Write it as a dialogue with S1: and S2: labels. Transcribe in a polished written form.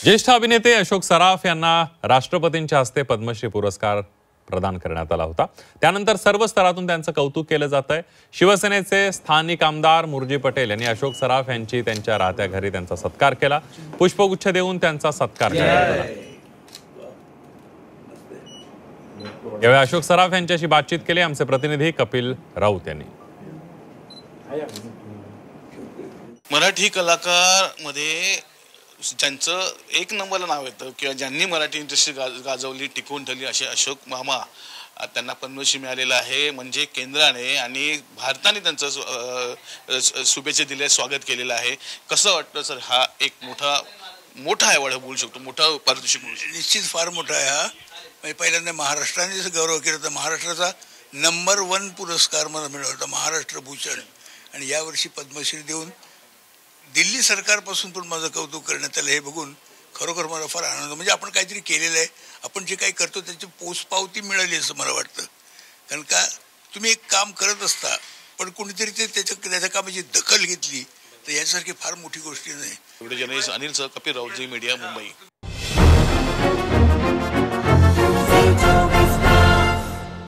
S1: ज्येष्ठ अभिनेते अशोक सराफ यांना राष्ट्रपतींच्या हस्ते पद्मश्री पुरस्कार प्रदान करण्यात आला होता। त्यानंतर सर्व स्तरातून त्यांचं कौतुक केलं जात आहे। शिवसेनेचे स्थानिक आमदार मुरजी पटेल यांनी अशोक सराफ यांची त्यांच्या राहत्या घरी त्यांचा सत्कार केला। पुष्पगुच्छ देऊन त्यांचा सत्कार करण्यात आला। यावेळी अशोक सराफ यांच्याशी बातचीत केली आमचे प्रतिनिधी कपिल राऊत यांनी।
S2: मराठी कलाकार मध्ये ज्यांचं एक नंबरला नाव येतं किंवा ज्यांनी मराठी इंडस्ट्री गाजवली टिकवून ठेवली असे अशोक मामा, त्यांना पद्मश्री मिळालेला आहे। म्हणजे केंद्राने आणि भारताने त्यांचं शुभेच्छा दिले, स्वागत केलेलं आहे। कसं वाटतं सर, हा एक मोठा अवॉर्ड बोलू शकतो, मोठा पारितोषिक बोलू शकतो?
S3: निश्चित फार मोठा आहे हा। म्हणजे पहिल्यांदा महाराष्ट्रानेच गौरव केला तर महाराष्ट्राचा नंबर 1 पुरस्कार मला मिळाला होता, महाराष्ट्र भूषण। आणि यावर्षी पद्मश्री देऊन दिल्ली सरकारपासून पण माझं कौतुक करण्यात आलं, हे बघून खरोखर मला फार आनंद। म्हणजे आपण काहीतरी केलेलं आहे, आपण जे काही करतो त्याची पोचपावती मिळाली असं मला वाटतं। कारण का तुम्ही एक काम करत असता पण कोणीतरी ते त्याच्या कामाची दखल घेतली तर यासारखी फार मोठी गोष्टी नाही।
S2: एवढे journalist Anil sir, Kapil Raut, Zee media, Mumbai.